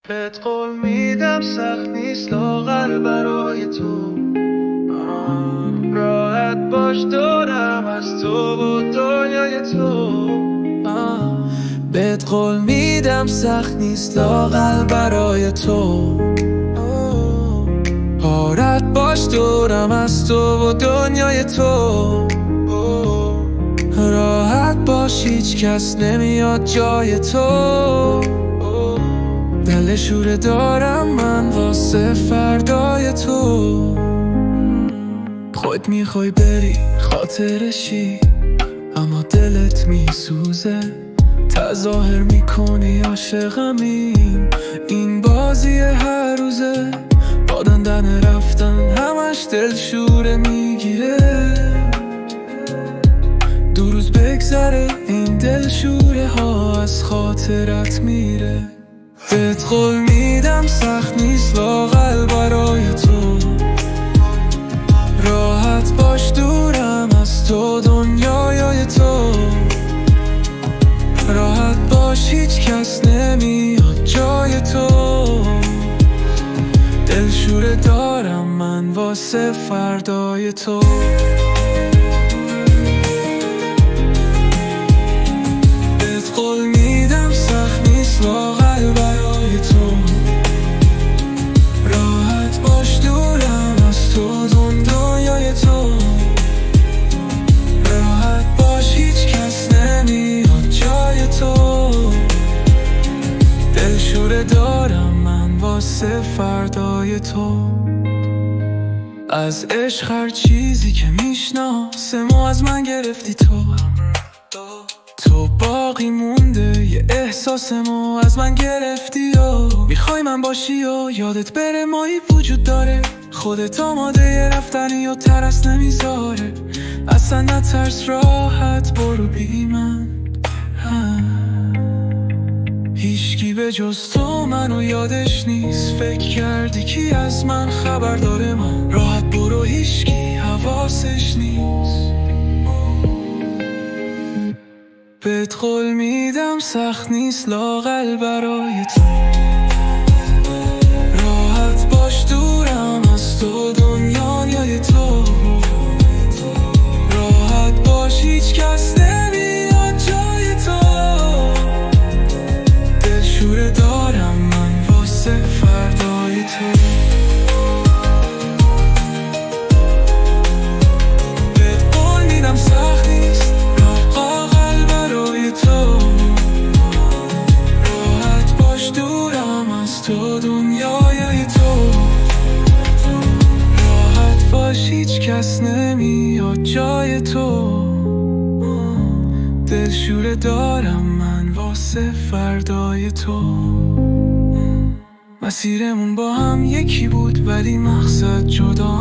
بهت قول میدم سخت نیست لااقل برای تو. راحت باش دورم از تو و دنیای تو. بهت قول میدم سخت نیست لااقل برای تو. راحت باش دورم از تو و دنیای تو. راحت باش هیچ کس نمیاد جای تو. دل شوره دارم من واسه فردای تو. خود میخوای بری خاطرشی اما دلت میسوزه. تظاهر میکنی عاشقمیم، این بازی هر روزه. با دندن رفتن همش دل شوره میگیره. دو روز بگذره این دل شوره ها از خاطرت میره. بهت قول میدم سخت نیست لااقل برای تو. راحت باش دورم از تو دنیای تو. راحت باش هیچ کس نمیاد جای تو. دل شوره دارم من واسه فردای تو. بهت قول میدم سخت نیست لااقل برای تو. راحت باش دورم از تو دنیای تو. راحت باش هیچ کس نمیاد جای تو. دل شوره دارم من واسه فردای تو. از عشق هر چیزی که میشناسم و از من گرفتی تو. تو باقی مونده یه احساسم و از من گرفتی و میخوای من باشی و یادت بره مایی وجود داره. خودت آماده یه رفتنی و ترس نمیذاره. اصلا نترس راحت برو بی من. هیچکی به جز تو منو یادش نیست. فکر کردی کی از من خبر داره من. راحت برو هیچکی حواسش نیست. بهت قول میدم سخت نیست لااقل برای تو. راحت باش دورم از تو دنیای تو. راحت باش هیچ کس نمیاد جای تو. دل شوره دارم من واسه فردای تو. بهت قول میدم سخت نیست لااقل برای تو. راحت باش دورم از تو دنیای تو. راحت باش هیچ کس نمیاد جای تو. دل شوره دارم من واسه فردای تو. مسیرمون با هم یکی بود ولی مقصد جدا.